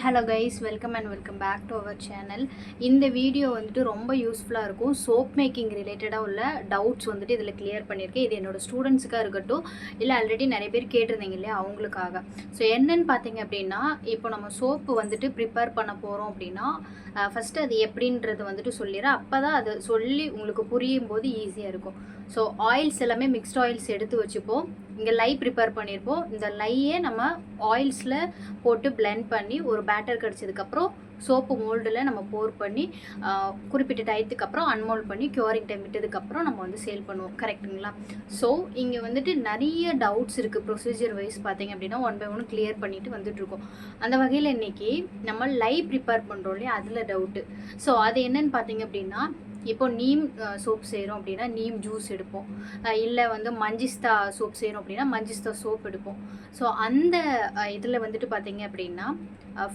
Hello guys, welcome and welcome back to our channel. இந்த video வந்துட்டு ரொம்ப யூஸ்ஃபுல்லாக இருக்கும். சோப் மேக்கிங் ரிலேட்டடாக உள்ள டவுட்ஸ் வந்துட்டு இதில் கிளியர் பண்ணியிருக்கேன். இது என்னோடய ஸ்டூடெண்ட்ஸுக்காக இருக்கட்டும், இல்லை ஆல்ரெடி நிறைய பேர் கேட்டிருந்தீங்க இல்லையா, அவங்களுக்காக. ஸோ என்னென்னு பார்த்தீங்க அப்படின்னா, இப்போ நம்ம சோப்பு வந்துட்டு ப்ரிப்பேர் பண்ண போகிறோம் அப்படின்னா, ஃபஸ்ட்டு அது எப்படின்றது வந்துட்டு சொல்லிடுறேன். அப்போ தான் அதை சொல்லி உங்களுக்கு புரியும் போது ஈஸியாக இருக்கும். ஸோ ஆயில்ஸ் எல்லாமே மிக்ஸ்ட் ஆயில்ஸ் எடுத்து வச்சுப்போம். இங்கே லை ப்ரிப்பேர் பண்ணியிருப்போம். இந்த லையே நம்ம ஆயில்ஸில் போட்டு பிளெண்ட் பண்ணி ஒரு பேட்டர் கிடச்சதுக்கப்புறம் சோப்பு மோல்டில் நம்ம போர் பண்ணி குறிப்பிட்ட டயத்துக்கு அப்புறம் அன்மோல்ட் பண்ணி க்யூரிங் டைம் விட்டதுக்கப்புறம் நம்ம வந்து சேல் பண்ணுவோம். கரெக்டுங்களா? ஸோ இங்கே வந்துட்டு நிறைய டவுட்ஸ் இருக்குது. ப்ரொசீஜர் வைஸ் பார்த்தீங்க அப்படின்னா ஒன் பை ஒன் கிளியர் பண்ணிட்டு வந்துட்டுருக்கோம். அந்த வகையில் இன்றைக்கி நம்ம லை ப்ரிப்பேர் பண்ணுறோம் இல்லையா, அதில் டவுட்டு. ஸோ அது என்னென்னு பார்த்தீங்க அப்படின்னா, இப்போ நீம் சோப் செய்கிறோம் அப்படின்னா நீம் ஜூஸ் எடுப்போம், இல்லை வந்து மஞ்சிஸ்தா சோப் செய்கிறோம் அப்படின்னா மஞ்சிஸ்தா சோப் எடுப்போம். ஸோ அந்த இதில் வந்துட்டு பார்த்தீங்க அப்படின்னா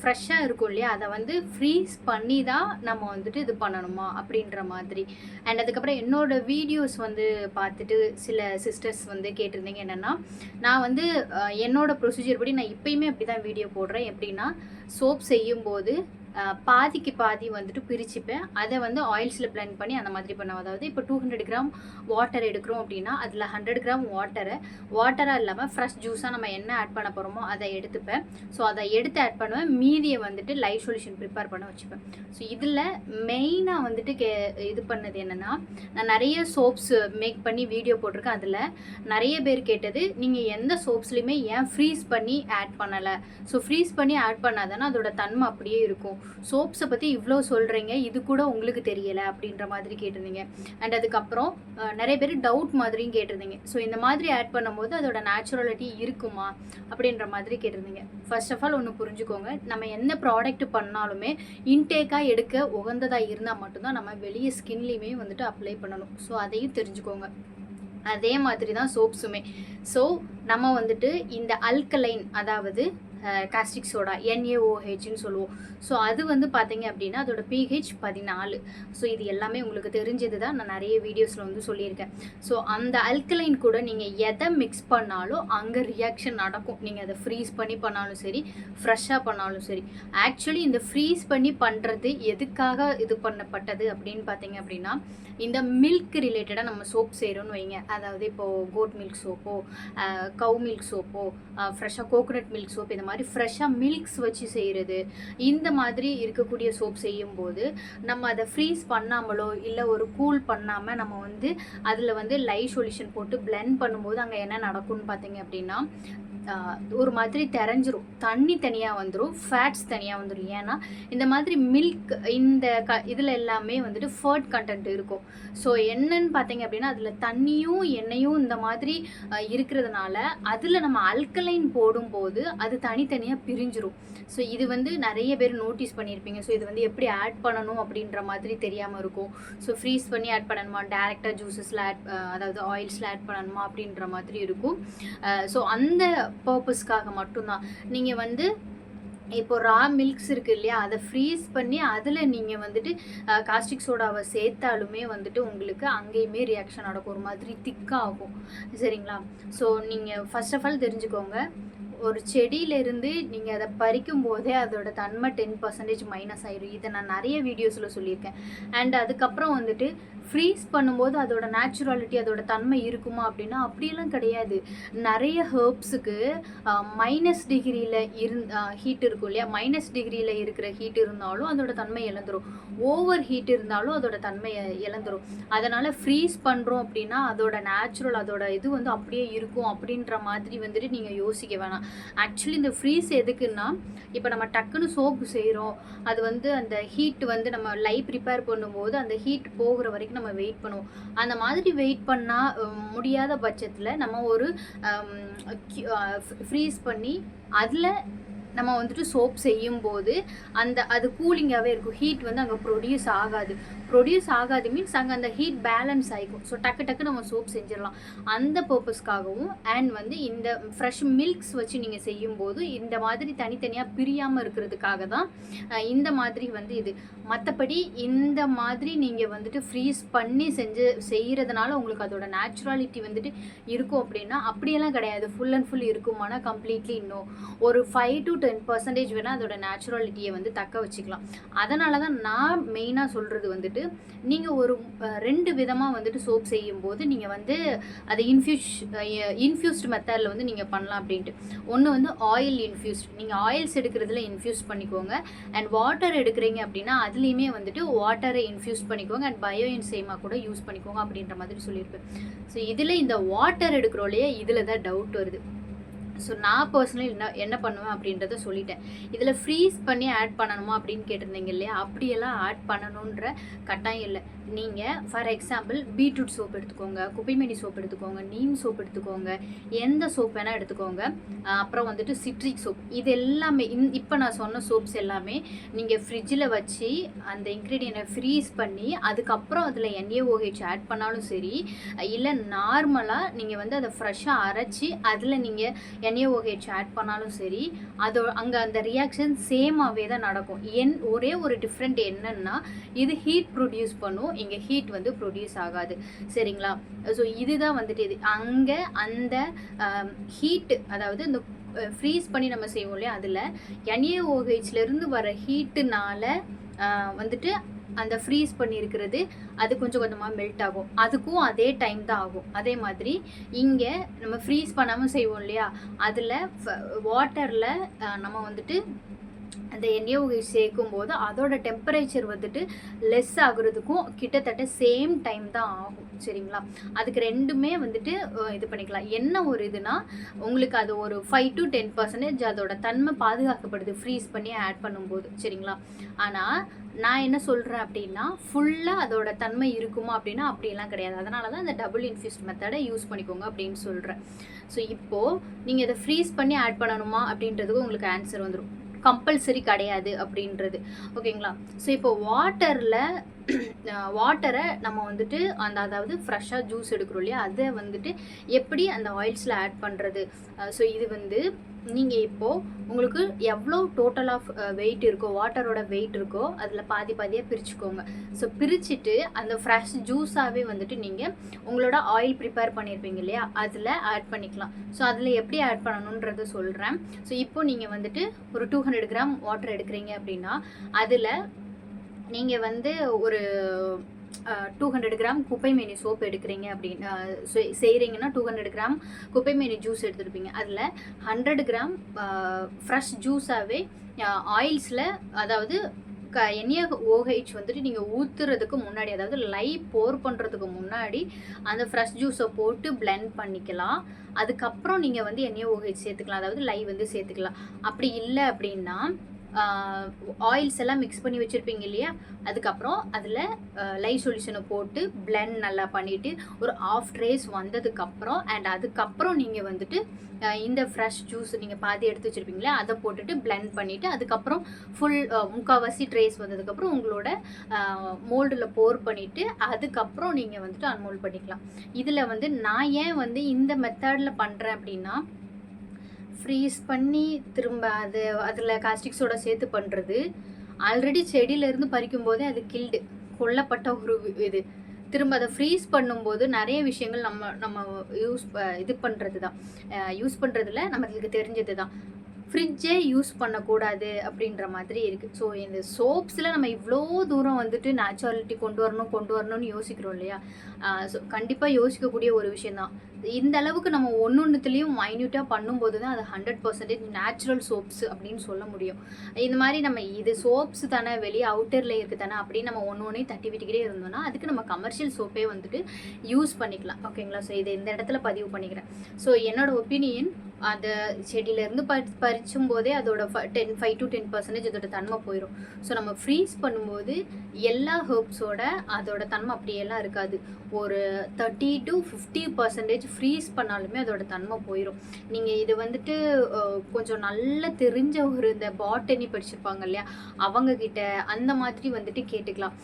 ஃப்ரெஷ்ஷாக இருக்கும் இல்லையா, அதை வந்து ஃப்ரீஸ் பண்ணி தான் நம்ம வந்துட்டு இது பண்ணணுமா அப்படின்ற மாதிரி. அண்ட் அதுக்கப்புறம் என்னோடய வீடியோஸ் வந்து பார்த்துட்டு சில சிஸ்டர்ஸ் வந்து கேட்டிருந்தீங்க என்னென்னா, நான் வந்து என்னோடய ப்ரொசீஜர் படி நான் இப்போயுமே அப்படி தான் வீடியோ போடுறேன். எப்படின்னா, சோப் செய்யும்போது பாதிக்கு பாதி வந்துட்டு பிரிச்சுப்பேன். அதை வந்து ஆயில்ஸில் பிளெண்ட் பண்ணி அந்த மாதிரி பண்ணுவேன். அதாவது இப்போ 200 கிராம் வாட்டர் எடுக்கிறோம் அப்படின்னா அதில் 100 கிராம் வாட்டராக இல்லாமல் ஃப்ரெஷ் ஜூஸாக நம்ம என்ன ஆட் பண்ண போகிறோமோ அதை எடுத்துப்பேன். ஸோ அதை எடுத்து ஆட் பண்ணுவேன். மீதியை வந்துட்டு லைவ் சொல்யூஷன் ப்ரிப்பேர் பண்ண வச்சுப்பேன். ஸோ இதில் மெயினாக வந்துட்டு இது பண்ணது என்னென்னா, நான் நிறைய சோப்ஸ் மேக் பண்ணி வீடியோ போட்டிருக்கேன். அதில் நிறைய பேர் கேட்டது, நீங்கள் எந்த சோப்ஸ்லையுமே ஏன் ஃப்ரீஸ் பண்ணி ஆட் பண்ணலை? ஸோ ஃப்ரீஸ் பண்ணி ஆட் பண்ணாதானே அதோட தன்மை அப்படியே இருக்கும். சோப்ஸை பற்றி இவ்வளோ சொல்கிறீங்க, இது கூட உங்களுக்கு தெரியலை அப்படின்ற மாதிரி கேட்டிருந்தீங்க. அண்ட் அதுக்கப்புறம் நிறைய பேர் டவுட் மாதிரியும் கேட்டிருந்தீங்க. ஸோ இந்த மாதிரி ஆட் பண்ணும்போது அதோட நேச்சுரலிட்டி இருக்குமா அப்படின்ற மாதிரி கேட்டிருந்தீங்க. ஃபர்ஸ்ட் ஆஃப் ஆல் ஒன்று புரிஞ்சுக்கோங்க, நம்ம என்ன ப்ராடக்ட் பண்ணாலுமே இன்டேக்காக எடுக்க உகந்ததாக இருந்தால் மட்டும்தான் நம்ம வெளியே ஸ்கின்லேயுமே வந்துட்டு அப்ளை பண்ணணும். ஸோ அதையும் தெரிஞ்சுக்கோங்க. அதே மாதிரி தான் சோப்ஸுமே. ஸோ நம்ம வந்துட்டு இந்த அல்கலைன், அதாவது காஸ்டிக் சோடா, NaOHன்னு சொல்லுவோம். ஸோ அது வந்து பார்த்தீங்க அப்படின்னா அதோட pH 14. ஸோ இது எல்லாமே உங்களுக்கு தெரிஞ்சது தான், நான் நிறைய வீடியோஸில் வந்து சொல்லியிருக்கேன். ஸோ அந்த அல்கலைன் கூட நீங்கள் எதை மிக்ஸ் பண்ணாலும் அங்கே ரியாக்ஷன் நடக்கும். நீங்கள் அதை ஃப்ரீஸ் பண்ணி பண்ணாலும் சரி, ஃப்ரெஷ்ஷாக பண்ணாலும் சரி. ஆக்சுவலி இந்த ஃப்ரீஸ் பண்ணி பண்ணுறது எதுக்காக இது பண்ணப்பட்டது அப்படின்னு பார்த்தீங்க அப்படின்னா, இந்த மில்க் ரிலேட்டடாக நம்ம சோப் செய்கிறோன்னு வைங்க. அதாவது இப்போது கோட் மில்க் சோப்போ, கவு மில்க் சோப்போ, ஃப்ரெஷ்ஷாக கோகோனட் மில்க் சோப், இந்த மாதிரி ஃப்ரெஷ்ஷாக மில்க்ஸ் வச்சு செய்கிறது, இந்த மாதிரி இருக்கக்கூடிய சோப் செய்யும்போது நம்ம அதை ஃப்ரீஸ் பண்ணாமலோ இல்லை ஒரு கூல் பண்ணாமல் நம்ம வந்து அதில் வந்து லைவ் சொல்யூஷன் போட்டு பிளெண்ட் பண்ணும்போது அங்கே என்ன நடக்கும்னு பார்த்தீங்க அப்படின்னா, ஒரு மாதிரி தெரிஞ்சிரும். தண்ணி தனியாக வந்துடும், ஃபேட்ஸ் தனியாக வந்துடும். ஏன்னா இந்த மாதிரி மில்க் இந்த இதில் எல்லாமே வந்துட்டு ஃபர்ட் கண்டென்ட் இருக்கும். ஸோ என்னன்னு பார்த்தீங்க அப்படின்னா, அதில் தண்ணியும் எண்ணெயும் இந்த மாதிரி இருக்கிறதுனால அதில் நம்ம அல்கலைன் போடும்போது அது தனித்தனியாக பிரிஞ்சிரும். ஸோ இது வந்து நிறைய பேர் நோட்டீஸ் பண்ணியிருப்பீங்க. ஸோ இது வந்து எப்படி ஆட் பண்ணணும் அப்படின்ற மாதிரி தெரியாமல் இருக்கும். ஸோ ஃப்ரீஸ் பண்ணி ஆட் பண்ணணுமா, டேரெக்டாக ஜூஸஸில் அதாவது ஆயில்ஸில் ஆட் பண்ணணுமா அப்படின்ற மாதிரி இருக்கும். ஸோ அந்த பர்பஸ்க்காக மட்டும்தான் நீங்கள் வந்து இப்போ ரா மில்க்ஸ் இருக்குது இல்லையா, அதை ஃப்ரீஸ் பண்ணி அதில் நீங்கள் வந்துட்டு காஸ்டிக் சோடாவை சேர்த்தாலுமே வந்துட்டு உங்களுக்கு அங்கேயுமே ரியாக்ஷன் நடக்கும், ஒரு மாதிரி திக்காகும். சரிங்களா? ஸோ நீங்கள் ஃபர்ஸ்ட் ஆஃப் ஆல் தெரிஞ்சுக்கோங்க, ஒரு செடியிலேருந்து நீங்கள் அதை பறிக்கும் போதே அதோட தன்மை 10% மைனஸ் ஆயிடும். இதை நான் நிறைய வீடியோஸில் சொல்லியிருக்கேன். அண்ட் அதுக்கப்புறம் வந்துட்டு ஃப்ரீஸ் பண்ணும்போது அதோட நேச்சுராலிட்டி, அதோட தன்மை இருக்குமா அப்படின்னா அப்படியெல்லாம் கிடையாது. நிறைய ஹெர்ப்ஸுக்கு மைனஸ் டிகிரியில் ஹீட் இருக்கும் இல்லையா, மைனஸ் டிகிரியில் இருக்கிற ஹீட் இருந்தாலும் அதோட தன்மை இழந்துடும். ஓவர் ஹீட் இருந்தாலும் அதோட தன்மை இழந்துடும். அதனால் ஃப்ரீஸ் பண்ணுறோம் அப்படின்னா அதோட நேச்சுரல், அதோட இது வந்து அப்படியே இருக்கும் அப்படின்ற மாதிரி வந்துட்டு நீங்கள் யோசிக்க வேணாம். ஆக்சுவலி இந்த ஃப்ரீஸ் எதுக்குன்னா, இப்போ நம்ம டக்குன்னு சோப்பு செய்கிறோம், அது வந்து அந்த ஹீட் வந்து நம்ம லைவ் ப்ரிப்பேர் பண்ணும்போது அந்த ஹீட் போகிற வரைக்கும் நம்ம வெயிட் பண்ணுவோம். அந்த மாதிரி வெயிட் பண்ணால் முடியாத பட்சத்தில் நம்ம ஒரு ஃப்ரீஸ் பண்ணி அதில் நம்ம வந்துட்டு சோப் செய்யும்போது அது கூலிங்காகவே இருக்கும். ஹீட் வந்து அங்கே ப்ரொடியூஸ் ஆகாது மீன்ஸ் அங்கே அந்த ஹீட் பேலன்ஸ் ஆகிக்கும். ஸோ டக்கு நம்ம சோப் செஞ்சிடலாம். அந்த பர்பஸ்க்காகவும் அண்ட் வந்து இந்த ஃப்ரெஷ் மில்க்ஸ் வச்சு நீங்கள் செய்யும்போது இந்த மாதிரி தனித்தனியாக பிரியாமல் இருக்கிறதுக்காக தான் இந்த மாதிரி வந்து இது. மற்றபடி இந்த மாதிரி நீங்கள் வந்துட்டு ஃப்ரீஸ் பண்ணி செய்கிறதுனால உங்களுக்கு அதோட நேச்சுராலிட்டி வந்துட்டு இருக்கும் அப்படின்னா அப்படியெல்லாம் கிடையாது. ஃபுல் அண்ட் ஃபுல் இருக்குமானா கம்ப்ளீட்லி இன்னும் ஒரு 5 to 10% வேணால் அதோட நேச்சுரலிட்டியை வந்து தக்க வச்சுக்கலாம். அதனால தான் நான் மெயினாக சொல்கிறது வந்துட்டு, நீங்கள் ஒரு 2 விதமாக வந்துட்டு சோப் செய்யும்போது நீங்கள் வந்து அதை இன்ஃப்யூஸ்டு மெத்தடில் வந்து நீங்கள் பண்ணலாம் அப்படின்ட்டு. ஒன்று வந்து ஆயில் இன்ஃப்யூஸ்ட், நீங்கள் ஆயில்ஸ் எடுக்கிறதுல இன்ஃப்யூஸ் பண்ணிக்கோங்க. அண்ட் வாட்டர் எடுக்கிறீங்க அப்படின்னா அதுலேயுமே வந்துட்டு வாட்டரை இன்ஃப்யூஸ் பண்ணிக்கோங்க. அண்ட் பயோ என்சைமா கூட யூஸ் பண்ணிக்கோங்க அப்படின்ற மாதிரி சொல்லியிருப்பேன். ஸோ இதில் இந்த வாட்டர் எடுக்கிறோம் இல்லையா, இதில் தான் டவுட் வருது. ஸோ நான் பர்சனலி என்ன பண்ணுவேன் அப்படின்றத சொல்லிட்டேன். இதில் ஃப்ரீஸ் பண்ணி ஆட் பண்ணணுமா அப்படின்னு கேட்டிருந்தீங்க இல்லையா, அப்படியெல்லாம் ஆட் பண்ணணுன்ற கட்டாயம் இல்லை. நீங்கள் ஃபார் எக்ஸாம்பிள் பீட்ரூட் சோப் எடுத்துக்கோங்க, குப்பைமேனி சோப் எடுத்துக்கோங்க, நீம் சோப் எடுத்துக்கோங்க, எந்த சோப் வேணால் எடுத்துக்கோங்க. அப்புறம் வந்துட்டு சிட்ரிக் சோப், இது எல்லாமே இப்போ நான் சொன்ன சோப்ஸ் எல்லாமே நீங்கள் ஃப்ரிட்ஜில் வச்சு அந்த இன்க்ரீடியண்ட்டை ஃப்ரீஸ் பண்ணி அதுக்கப்புறம் அதில் NaOH ஆட் பண்ணாலும் சரி, இல்லை நார்மலாக நீங்கள் வந்து அதை ஃப்ரெஷ்ஷாக அரைச்சி அதில் நீங்கள் NaOH ஆட் பண்ணாலும் சரி, அங்கே அந்த ரியாக்ஷன் சேமாகவே தான் நடக்கும். ஒரே ஒரு டிஃப்ரெண்ட் என்னன்னா, இது ஹீட் ப்ரொடியூஸ் பண்ணும், இங்கே ஹீட் வந்து ப்ரொடியூஸ் ஆகாது. சரிங்களா? ஸோ இதுதான் வந்துட்டு இது அங்கே அந்த ஹீட், அதாவது இந்த ஃப்ரீஸ் பண்ணி நம்ம செய்வோம் இல்லையா, அதில் NaOHலேருந்து வர ஹீட்டுனால வந்துட்டு அந்த ஃப்ரீஸ் பண்ணியிருக்கிறது அது கொஞ்சம் கொஞ்சமாக மெல்ட் ஆகும். அதுக்கும் அதே டைம் தான் ஆகும். அதே மாதிரி இங்கே நம்ம ஃப்ரீஸ் பண்ணாமல் செய்வோம் இல்லையா, அதில் வாட்டரில் நம்ம வந்துட்டு அந்த NaOH சேர்க்கும் போது அதோட டெம்பரேச்சர் வந்துட்டு லெஸ் ஆகுறதுக்கும் கிட்டத்தட்ட சேம் டைம் தான் ஆகும். சரிங்களா? அதுக்கு ரெண்டுமே வந்துட்டு இது பண்ணிக்கலாம். என்ன ஒரு இதுனா, உங்களுக்கு அது ஒரு 5 to 10% அதோட தன்மை பாதுகாக்கப்படுது ஃப்ரீஸ் பண்ணி ஆட் பண்ணும்போது. சரிங்களா? ஆனால் நான் என்ன சொல்கிறேன் அப்படின்னா, ஃபுல்லாக அதோட தன்மை இருக்குமா அப்படின்னா அப்படியெல்லாம் கிடையாது. அதனால தான் இந்த டபுள் இன்ஃப்யூஸ்ட் மெத்தடை யூஸ் பண்ணிக்கோங்க அப்படின்னு சொல்கிறேன். ஸோ இப்போது நீங்கள் இதை ஃப்ரீஸ் பண்ணி ஆட் பண்ணணுமா அப்படின்றதுக்கு உங்களுக்கு ஆன்சர் வந்துடும். கம்பல்சரி கிடையாது அப்படின்றது. ஓகேங்களா? ஸோ இப்போ வாட்டரை நம்ம வந்துட்டு அதாவது ஃப்ரெஷ்ஷாக ஜூஸ் எடுக்கிறோம் இல்லையா, அதை வந்துட்டு எப்படி அந்த ஆயில்ஸில் ஆட் பண்ணுறது. ஸோ இது வந்து நீங்கள் இப்போது உங்களுக்கு எவ்வளோ டோட்டல் ஆஃப் வெயிட் இருக்கோ, வாட்டரோட வெயிட் இருக்கோ, அதில் பாதியாக பிரிச்சுக்கோங்க. ஸோ பிரிச்சுட்டு அந்த ஃப்ரெஷ் ஜூஸாகவே வந்துட்டு நீங்கள் உங்களோட ஆயில் ப்ரிப்பேர் பண்ணியிருப்பீங்க இல்லையா, அதில் ஆட் பண்ணிக்கலாம். ஸோ அதில் எப்படி ஆட் பண்ணணுன்றதை சொல்கிறேன். ஸோ இப்போ நீங்கள் வந்துட்டு ஒரு 200 கிராம் வாட்டர் எடுக்கிறீங்க அப்படின்னா அதில் நீங்கள் வந்து ஒரு 200 கிராம் குப்பைமேனி சோப் எடுக்கிறீங்க அப்படின்னு செய்கிறீங்கன்னா 200 கிராம் குப்பைமேனி ஜூஸ் எடுத்துருப்பீங்க. அதில் 100 கிராம் ஃப்ரெஷ் ஜூஸாகவே ஆயில்ஸில், அதாவது NaOH வந்துட்டு நீங்கள் ஊற்றுறதுக்கு முன்னாடி, அதாவது போர் பண்ணுறதுக்கு முன்னாடி அந்த ஃப்ரெஷ் ஜூஸை போட்டு பிளெண்ட் பண்ணிக்கலாம். அதுக்கப்புறம் நீங்கள் வந்து NaOH சேர்த்துக்கலாம், அதாவது வந்து சேர்த்துக்கலாம். அப்படி இல்லை அப்படின்னா ஆயில்ஸ் எல்லாம் மிக்ஸ் பண்ணி வச்சுருப்பீங்க இல்லையா, அதுக்கப்புறம் அதில் சொல்யூஷனை போட்டு பிளெண்ட் நல்லா பண்ணிவிட்டு ஒரு ஆஃப் ட்ரேஸ் வந்ததுக்கப்புறம் அதுக்கப்புறம் நீங்கள் வந்துட்டு இந்த ஃப்ரெஷ் ஜூஸ் நீங்கள் பாதி எடுத்து வச்சுருப்பீங்களே அதை போட்டுட்டு பிளெண்ட் பண்ணிவிட்டு அதுக்கப்புறம் ஃபுல் முக்கால்வாசி ட்ரேஸ் வந்ததுக்கப்புறம் உங்களோட மோல்டில் போர் பண்ணிவிட்டு அதுக்கப்புறம் நீங்கள் வந்துட்டு அன்மோல்ட் பண்ணிக்கலாம். இதில் வந்து நான் ஏன் வந்து இந்த மெத்தடில் பண்ணுறேன் அப்படின்னா, ஃப்ரீஸ் பண்ணி திரும்ப அதில் காஸ்டிக் சோடா சேர்த்து பண்ணுறது, ஆல்ரெடி செடியிலேருந்து பறிக்கும் போதே அது கொல்லப்பட்ட ஒரு இது. திரும்ப அதை ஃப்ரீஸ் பண்ணும்போது நிறைய விஷயங்கள் நம்ம இது பண்ணுறது தான், யூஸ் பண்ணுறதுல நம்மளுக்கு தெரிஞ்சது தான். ஃப்ரிட்ஜே யூஸ் பண்ணக்கூடாது அப்படின்ற மாதிரி இருக்குது. ஸோ இந்த சோப்ஸில் நம்ம இவ்வளோ தூரம் வந்துட்டு நேச்சுரலிட்டி கொண்டு வரணும்னு யோசிக்கிறோம் இல்லையா. ஸோ கண்டிப்பாக யோசிக்கக்கூடிய ஒரு விஷயந்தான். இந்த அளவுக்கு நம்ம ஒன்றுத்துலேயும் மைன்யூட்டாக பண்ணும்போது தான் அது 100% நேச்சுரல் சோப்ஸ் அப்படின்னு சொல்ல முடியும். இந்த மாதிரி நம்ம இது சோப்ஸ் தானே, வெளியே அவுட்டரில் இருக்குது தானே அப்படின்னு நம்ம ஒன்றையும் தட்டி விட்டுக்கிட்டே இருந்தோம்னா அதுக்கு நம்ம கமர்ஷியல் சோப்பே வந்துட்டு யூஸ் பண்ணிக்கலாம். ஓகேங்களா? ஸோ இதை இந்த இடத்துல பதிவு பண்ணிக்கிறேன். ஸோ என்னோட ஒப்பீனியன், அந்த செடியிலேருந்து பறிச்சும் போதே அதோட 5 to 10% அதோட தன்மை போயிடும். ஸோ நம்ம ஃப்ரீஸ் பண்ணும்போது எல்லா ஹெர்ப்ஸோட அதோட தன்மை அப்படியெல்லாம் இருக்காது. ஒரு 30 to 50% ஃப்ரீஸ் பண்ணாலுமே அதோட தன்மை போயிடும். நீங்கள் இது வந்துட்டு கொஞ்சம் நல்ல தெரிஞ்ச இந்த பாட்டனி படிச்சிருப்பாங்க இல்லையா, அவங்கக்கிட்ட அந்த மாதிரி வந்துட்டு கேட்டுக்கலாம்.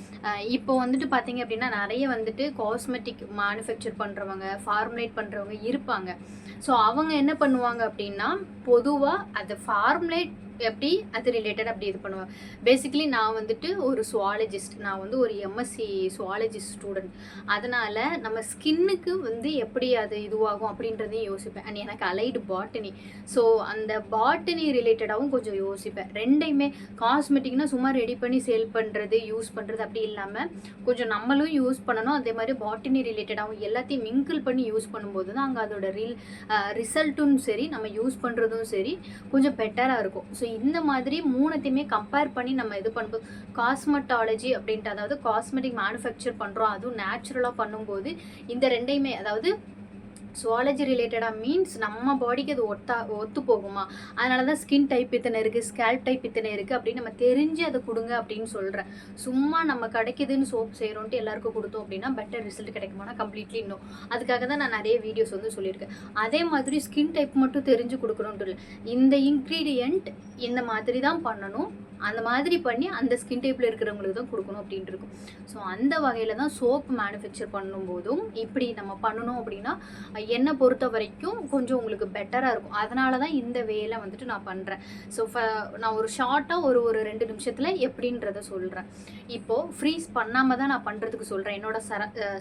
இப்போ வந்துட்டு பார்த்தீங்க அப்படின்னா நிறைய வந்துட்டு காஸ்மெட்டிக் மேனுஃபேக்சர் பண்ணுறவங்க, ஃபார்முலேட் பண்ணுறவங்க இருப்பாங்க. ஸோ அவங்க என்ன பண்ணுவாங்க அப்படின்னா, பொதுவாக அதை ஃபார்முலேட் எப்படி அது ரிலேட்டட் அப்படி இது பண்ணுவேன். பேசிக்கலி நான் வந்துட்டு ஒரு சுவாலஜிஸ்ட், நான் வந்து ஒரு எம்எஸ்சி சுவாலஜி ஸ்டூடெண்ட். அதனால் நம்ம ஸ்கின்னுக்கு வந்து எப்படி அது இதுவாகும் அப்படின்றதையும் யோசிப்பேன். அண்ட் எனக்கு அலைடு பாட்டனி, ஸோ அந்த பாட்டனி ரிலேட்டடாகவும் கொஞ்சம் யோசிப்பேன். ரெண்டையுமே காஸ்மெட்டிக்னா சும்மா ரெடி பண்ணி சேல் பண்ணுறது யூஸ் பண்ணுறது அப்படி இல்லாமல் கொஞ்சம் நம்மளும் யூஸ் பண்ணணும். அதே மாதிரி பாட்டனி ரிலேட்டடாகவும் எல்லாத்தையும் மிங்கிள் பண்ணி யூஸ் பண்ணும்போது தான் அங்கே அதோட ரிசல்ட்டும் சரி நம்ம யூஸ் பண்ணுறதும் சரி கொஞ்சம் பெட்டராக இருக்கும். ஸோ இந்த மாதிரி மூணுத்தையுமே கம்பேர் பண்ணி நம்ம இது பண்ணும்போது காஸ்மெட்டாலஜி அப்படின்ட்டு, அதாவது காஸ்மெட்டிக் மேனுஃபேக்சர் பண்ணுறோம், அதுவும் நேச்சுரலாக பண்ணும்போது இந்த ரெண்டையுமே, அதாவது சுவாலஜி ரிலேட்டடாக மீன்ஸ் நம்ம பாடிக்கு அது ஒத்து போகுமா, அதனால தான் ஸ்கின் டைப் இத்தனை இருக்குது, ஸ்கேல்ப் டைப் இத்தனை இருக்குது அப்படின்னு நம்ம தெரிஞ்சு அதை கொடுங்க அப்படின்னு சொல்கிறேன். சும்மா நம்ம கிடைக்குதுன்னு சோப் செய்கிறோன்ட்டு எல்லாருக்கும் கொடுத்தோம் அப்படின்னா பெட்டர் ரிசல்ட் கிடைக்குமானா கம்ப்ளீட்லி இன்னும். அதுக்காக தான் நான் நிறைய வீடியோஸ் வந்து சொல்லியிருக்கேன். அதே மாதிரி ஸ்கின் டைப் மட்டும் தெரிஞ்சு கொடுக்கணுன்ட்டு இல்லை, இந்த இன்க்ரீடியண்ட் இந்த மாதிரி தான் பண்ணணும், அந்த மாதிரி பண்ணி அந்த ஸ்கின் டைப்பில் இருக்கிறவங்களுக்கு தான் கொடுக்கணும் அப்படின்ட்டு இருக்கும். ஸோ அந்த வகையில் தான் சோப் மேனுஃபேக்சர் பண்ணும்போதும் இப்படி நம்ம பண்ணணும் அப்படின்னா என்னை பொறுத்த வரைக்கும் கொஞ்சம் உங்களுக்கு பெட்டராக இருக்கும். அதனால தான் இந்த வேலை வந்துட்டு நான் பண்ணுறேன். ஸோ நான் ஒரு ஷார்ட்டாக ஒரு 2 நிமிஷத்தில் எப்படின்றத சொல்கிறேன். இப்போது ஃப்ரீஸ் பண்ணாமல் தான் நான் பண்ணுறதுக்கு சொல்கிறேன். என்னோட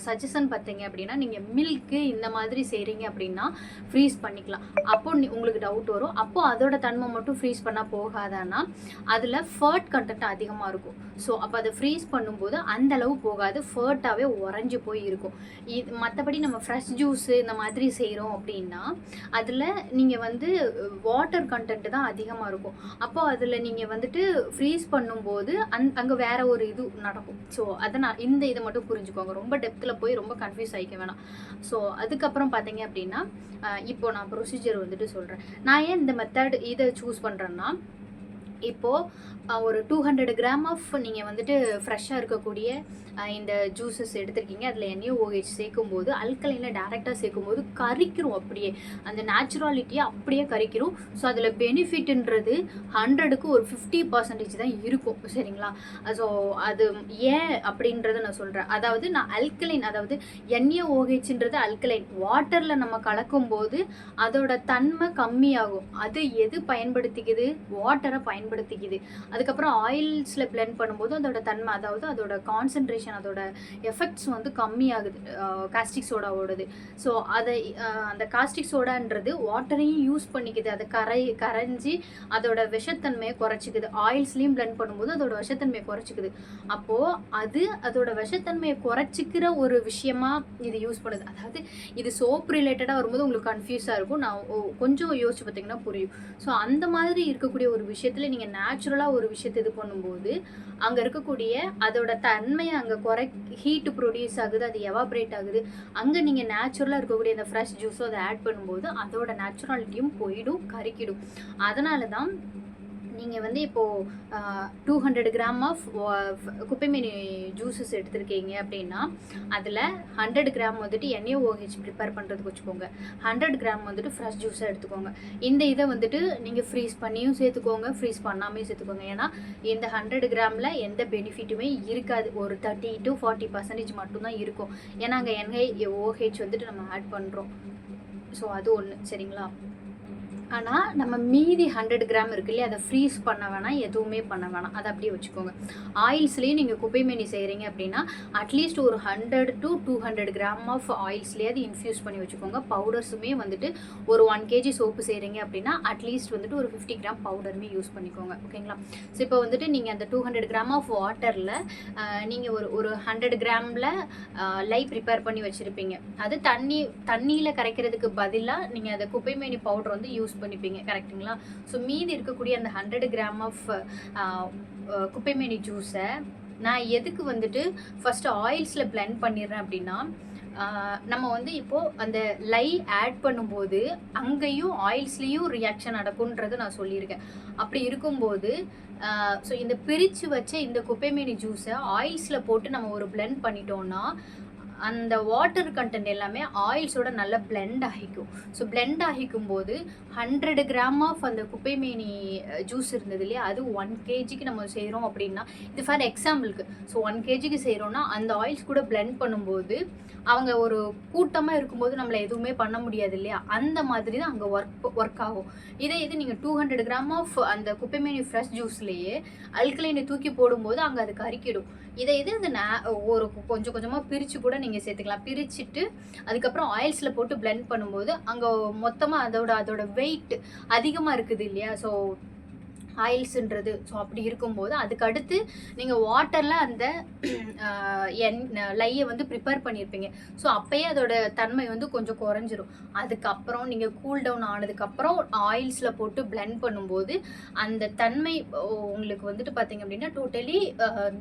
சஜஷன் பார்த்தீங்க அப்படின்னா, நீங்கள் மில்க்கு இந்த மாதிரி செய்கிறீங்க அப்படின்னா ஃப்ரீஸ் பண்ணிக்கலாம். அப்போது உங்களுக்கு டவுட் வரும், அப்போது அதோட தன்மை மட்டும் ஃப்ரீஸ் பண்ணால் போகாதான்னா அதில் ஃபர்ட் கண்டென்ட் அதிகமாக இருக்கும். ஸோ அப்போ அதை ஃப்ரீஸ் பண்ணும்போது அந்த அளவு போகாது, ஃபர்ட்டாகவே உறைஞ்சி போய் இருக்கும். இது மற்றபடி நம்ம ஃப்ரெஷ் ஜூஸு இந்த மாதிரி செய்கிறோம் அப்படின்னா அதில் நீங்கள் வந்து வாட்டர் கண்டென்ட் தான் அதிகமாக இருக்கும். அப்போ அதில் நீங்கள் வந்துட்டு ஃப்ரீஸ் பண்ணும்போது அங்கே வேறு ஒரு இது நடக்கும். ஸோ அதனால் இந்த இதை மட்டும் புரிஞ்சுக்கோங்க, ரொம்ப டெப்த்தில் போய் ரொம்ப கன்ஃபியூஸ் ஆகிக்க வேணாம். ஸோ அதுக்கப்புறம் பார்த்தீங்க அப்படின்னா இப்போது நான் ப்ரொசீஜர் வந்துட்டு சொல்கிறேன். நான் ஏன் இந்த மெத்தட் இதை சூஸ் பண்ணுறேன்னா, இப்போது ஒரு 200 கிராம் ஆஃப் நீங்கள் வந்துட்டு ஃப்ரெஷ்ஷாக இருக்கக்கூடிய இந்த ஜூஸஸ் எடுத்துருக்கீங்க. அதில் NaOH சேர்க்கும்போது அல்கலைனில் டேரெக்டாக சேர்க்கும்போது கரிக்கிறோம், அப்படியே அந்த நேச்சுராலிட்டியை அப்படியே கரிக்கிறோம். ஸோ அதில் பெனிஃபிட்ன்றது 100க்கு ஒரு 50% தான் இருக்கும், சரிங்களா? ஸோ அது ஏன் அப்படின்றத நான் சொல்கிறேன். அதாவது நான் அல்கலைன், அதாவது NaOHன்றது அல்கலைன், வாட்டரில் நம்ம கலக்கும்போது அதோட தன்மை கம்மியாகும். அது எது பயன்படுத்திக்குது? வாட்டரை பயன்படுத்திக்குது. அதுக்கப்புறம் ஆயில்ஸில் பிளெண்ட் பண்ணும்போது அதோட தன்மை, அதாவது அதோட கான்சன்ட்ரேஷன், அதோட எஃபெக்ட்ஸ் வந்து கம்மியாகுது காஸ்டிக் சோடாவோடது. ஸோ அதை அந்த காஸ்டிக் சோடான்றது வாட்டரையும் யூஸ் பண்ணிக்குது, அதை கரைஞ்சி அதோட விஷத்தன்மையை குறைச்சிக்குது. ஆயில்ஸ்லேயும் பிளெண்ட் பண்ணும்போது அதோட விஷத்தன்மையை குறைச்சிக்குது. அப்போது அதோட விஷத்தன்மையை குறைச்சிக்கிற ஒரு விஷயமா இது யூஸ் பண்ணுது. அதாவது இது சோப் ரிலேட்டடாக வரும்போது உங்களுக்கு கன்ஃபியூஸாக இருக்கும், நான் கொஞ்சம் யோசிச்சு பார்த்தீங்கன்னா புரியும். ஸோ அந்த மாதிரி இருக்கக்கூடிய ஒரு விஷயத்தில் நீங்கள் நேச்சுரலாக ஒரு விஷயத்தை இது பண்ணும்போது அங்கே இருக்கக்கூடிய அதோட தன்மையை அங்கே ஹீட்டு ப்ரொடியூஸ் ஆகுது, அது எவாப்ரேட் ஆகுது. அங்கே நீங்கள் நேச்சுரலாக இருக்கக்கூடிய அந்த ஃப்ரெஷ் ஜூஸோ அதை ஆட் பண்ணும்போது அதோட நேச்சுராலிட்டியும் போயிடும், கருக்கிடும். அதனால தான் நீங்கள் வந்து இப்போது 200 கிராம் ஆஃப் குப்பைமேனி ஜூஸஸ் எடுத்துருக்கீங்க அப்படின்னா அதில் 100 கிராம் வந்துட்டு NaOH ப்ரிப்பேர் பண்ணுறதுக்கு வச்சுக்கோங்க, 100 கிராம் வந்துட்டு ஃப்ரெஷ் ஜூஸாக எடுத்துக்கோங்க. இந்த இதை வந்துட்டு நீங்கள் ஃப்ரீஸ் பண்ணியும் சேர்த்துக்கோங்க, ஃப்ரீஸ் பண்ணாமையும் சேர்த்துக்கோங்க. ஏன்னா இந்த 100 கிராமில் எந்த பெனிஃபிட்டுமே இருக்காது, ஒரு 30 to 40% மட்டும்தான் இருக்கும். ஏன்னா அங்கே NaOH வந்துட்டு நம்ம ஆட் பண்ணுறோம். ஸோ அது ஒன்று, சரிங்களா? ஆனால் நம்ம மீதி 100 கிராம் இருக்கு இல்லையா, அதை ஃப்ரீஸ் பண்ண வேணாம், எதுவுமே பண்ண வேணாம், அதை அப்படியே வச்சுக்கோங்க. ஆயில்ஸ்லேயே நீங்கள் குப்பைமேனி செய்கிறீங்க அப்படின்னா அட்லீஸ்ட் ஒரு 100 to 200 கிராம் ஆஃப் ஆயில்ஸ்லேயே அது இன்ஃப்யூஸ் பண்ணி வச்சுக்கோங்க. பவுடர்ஸுமே வந்துட்டு ஒரு 1 kg சோப்பு செய்கிறீங்க அப்படின்னா அட்லீஸ்ட் வந்துட்டு ஒரு 50 கிராம் பவுடருமே யூஸ் பண்ணிக்கோங்க, ஓகேங்களா? ஸோ இப்போ வந்துட்டு நீங்கள் அந்த 200 கிராம் ஆஃப் வாட்டரில் நீங்கள் ஒரு 100 கிராமில் லை ப்ரிப்பேர் பண்ணி வச்சுருப்பீங்க. அது தண்ணியில் கரைக்கிறதுக்கு பதிலாக நீங்கள் அந்த குப்பைமேனி பவுடர் வந்து யூஸ் பண்ணிப்பீங்க, கரெக்டுங்களா? ஸோ மீதி இருக்கக்கூடிய அந்த 100 கிராம் ஆஃப் குப்பைமேனி ஜூஸை நான் எதுக்கு வந்துட்டு ஃபஸ்ட்டு ஆயில்ஸில் பிளெண்ட் பண்ணிடுறேன் அப்படின்னா, நம்ம வந்து இப்போது அந்த லை ஆட் பண்ணும்போது அங்கேயும் ஆயில்ஸ்லேயும் ரியாக்ஷன் நடக்கும்ன்றது நான் சொல்லியிருக்கேன். அப்படி இருக்கும்போது ஸோ இந்த பிரித்து வச்ச இந்த குப்பைமேனி ஜூஸை ஆயில்ஸில் போட்டு நம்ம ஒரு பிளெண்ட் பண்ணிட்டோம்னா அந்த வாட்டர் கண்டென்ட் எல்லாமே ஆயில்ஸோட நல்லா பிளெண்ட் ஆகிக்கும். ஸோ பிளெண்ட் ஆகிக்கும் போது 100 கிராம் ஆஃப் அந்த குப்பைமேனி ஜூஸ் இருந்தது இல்லையா, அது 1 கேஜிக்கு நம்ம செய்கிறோம் அப்படின்னா, இது ஃபார் எக்ஸாம்பிளுக்கு. ஸோ 1 கேஜிக்கு செய்கிறோன்னா அந்த ஆயில்ஸ் கூட பிளெண்ட் பண்ணும்போது அவங்க ஒரு கூட்டமாக இருக்கும்போது நம்மளை எதுவுமே பண்ண முடியாது இல்லையா, அந்த மாதிரி தான் அங்கே ஒர்க் ஆகும். இது நீங்கள் 200 கிராம் ஆஃப் அந்த குப்பைமேனி ஃப்ரெஷ் ஜூஸ்லேயே அல்கலைனை தூக்கி போடும்போது அங்கே அது கறிக்கிடும். இது அந்த ஒரு கொஞ்சம் கொஞ்சமாக பிரித்து கூட நீங்கள் சேர்த்துக்கலாம். பிரிச்சுட்டு அதுக்கப்புறம் ஆயில்ஸில் போட்டு பிளெண்ட் பண்ணும்போது அங்கே மொத்தமாக அதோட வெயிட் அதிகமாக இருக்குது இல்லையா, ஸோ ஆயில்ஸுன்றது. ஸோ அப்படி இருக்கும்போது அதுக்கு அடுத்து நீங்கள் வாட்டரில் அந்த லையை வந்து ப்ரிப்பேர் பண்ணியிருப்பீங்க. ஸோ அப்போயே அதோட தன்மை வந்து கொஞ்சம் குறைஞ்சிரும். அதுக்கப்புறம் நீங்கள் கூல் டவுன் ஆனதுக்கப்புறம் ஆயில்ஸில் போட்டு பிளெண்ட் பண்ணும்போது அந்த தன்மை உங்களுக்கு வந்துட்டு பார்த்தீங்க அப்படின்னா டோட்டலி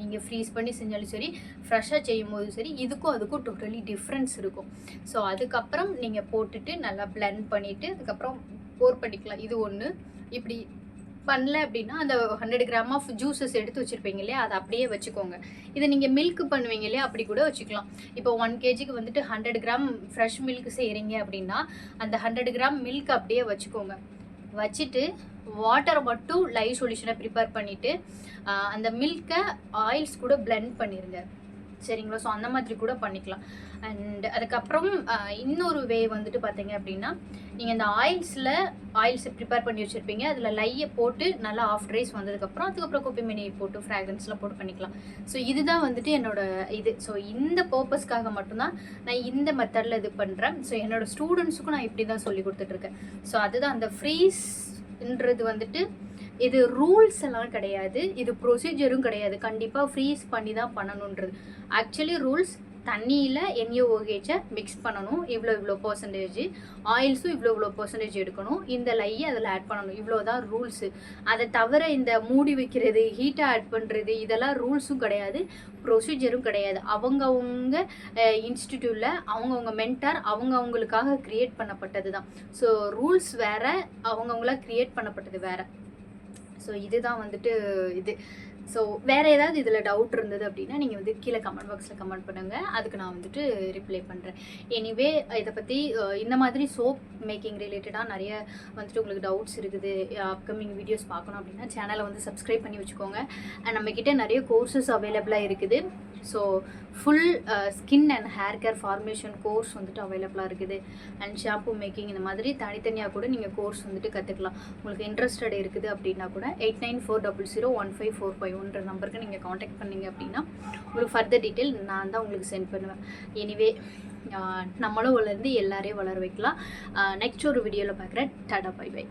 நீங்கள் ஃப்ரீஸ் பண்ணி செஞ்சாலும் சரி, ஃப்ரெஷ்ஷாக செய்யும் போதும் சரி, இதுக்கும் அதுக்கும் டோட்டலி டிஃப்ரென்ஸ் இருக்கும். ஸோ அதுக்கப்புறம் நீங்கள் போட்டுட்டு நல்லா பிளெண்ட் பண்ணிவிட்டு அதுக்கப்புறம் போர் பண்ணிக்கலாம். இது ஒன்று. இப்படி பண்ணல அப்படின்னா அந்த 100 கிராம் ஆஃப் ஜூஸஸ் எடுத்து வச்சுருப்பீங்க இல்லையா, அதை அப்படியே வச்சுக்கோங்க. இதை நீங்கள் மில்க் பண்ணுவீங்க இல்லையா, அப்படி கூட வச்சுக்கலாம். இப்போ 1 கேஜிக்கு வந்துட்டு 100 கிராம் ஃப்ரெஷ் மில்க் செய்கிறீங்க அப்படின்னா அந்த 100 கிராம் மில்க் அப்படியே வச்சுக்கோங்க. வச்சுட்டு வாட்டரை மட்டும் லைவ் சொல்யூஷனை ப்ரிப்பேர் பண்ணிவிட்டு அந்த மில்கை ஆயில்ஸ் கூட பிளெண்ட் பண்ணிடுங்க. சரிங்களா? ஸோ அந்த மாதிரி கூட பண்ணிக்கலாம். அண்ட் அதுக்கப்புறம் இன்னொரு வே வந்துட்டு பார்த்தீங்க அப்படின்னா, நீங்கள் இந்த ஆயில்ஸை ப்ரிப்பேர் பண்ணி வச்சுருப்பீங்க, அதில் லையை போட்டு நல்லா ஆஃப் ரைஸ் வந்ததுக்கப்புறம் அதுக்கப்புறம் குப்பைமேனி போட்டு ஃப்ராக்ரன்ஸ்லாம் போட்டு பண்ணிக்கலாம். ஸோ இதுதான் வந்துட்டு இது. ஸோ இந்த பர்பஸ்க்காக மட்டும்தான் நான் இந்த மெத்தடில் இது பண்ணுறேன். ஸோ என்னோடய ஸ்டூடெண்ட்ஸுக்கும் நான் இப்படி தான் சொல்லி கொடுத்துட்ருக்கேன். ஸோ அதுதான் அந்த ஃப்ரீஸ்ன்றது வந்துட்டு இது ரூல்ஸ் எல்லாம் கிடையாது, இது ப்ரொசீஜரும் கிடையாது. கண்டிப்பாக ஃப்ரீஸ் பண்ணி தான் பண்ணணுன்றது. ஆக்சுவலி ரூல்ஸ் தண்ணியில் NaOH மிக்ஸ் பண்ணணும், இவ்வளோ பர்சன்டேஜ், ஆயில்ஸும் இவ்வளோ பர்சன்டேஜ் எடுக்கணும், இந்த லையை அதில் ஆட் பண்ணணும், இவ்வளோ தான் ரூல்ஸு. அதை தவிர இந்த மூடி வைக்கிறது, ஹீட்டை ஆட் பண்ணுறது, இதெல்லாம் ரூல்ஸும் கிடையாது, ப்ரொசீஜரும் கிடையாது. அவங்கவுங்க இன்ஸ்டிடியூட்டில் அவங்கவுங்க மென்டார் அவங்கவுங்களுக்காக க்ரியேட் பண்ணப்பட்டது தான். ஸோ ரூல்ஸ் வேறு, அவங்கவுங்களா க்ரியேட் பண்ணப்பட்டது வேறு. ஸோ இதுதான் வந்துட்டு இது. ஸோ வேறு ஏதாவது இதில் டவுட் இருந்தது அப்படின்னா நீங்கள் வந்து கீழே கமெண்ட் பாக்ஸில் கமெண்ட் பண்ணுங்கள், அதுக்கு நான் வந்துட்டு ரிப்ளை பண்ணுறேன். எனிவே இதை பற்றி இந்த மாதிரி சோப் மேக்கிங் ரிலேட்டடாக நிறைய வந்துட்டு உங்களுக்கு டவுட்ஸ் இருக்குது, அப்கமிங் வீடியோஸ் பார்க்கணும் அப்படின்னா சேனலை வந்து சப்ஸ்கிரைப் பண்ணி வச்சுக்கோங்க. அண்ட் நம்மக்கிட்ட நிறைய கோர்சஸ் அவைலபிளாக இருக்குது. So full skin and hair care formation course வந்துட்டு அவைலபிளாக இருக்குது. அண்ட் ஷாம்பூ மேக்கிங் இந்த மாதிரி தனித்தனியாக கூட நீங்கள் கோர்ஸ் வந்துட்டு கற்றுக்கலாம். உங்களுக்கு இன்ட்ரெஸ்டட் இருக்குது அப்படின்னா கூட 8940015451 நம்பருக்கு நீங்கள் காண்டாக்ட் பண்ணிங்க அப்படின்னா உங்களுக்கு ஃபர்தர் டீட்டெயில் நான் தான் உங்களுக்கு சென்ட் பண்ணுவேன். எனிவே நம்மளும் வளர்ந்து எல்லாரையும் வளர வைக்கலாம். நெக்ஸ்ட் ஒரு வீடியோவில் பார்க்குறேன். டாடா, பை பை.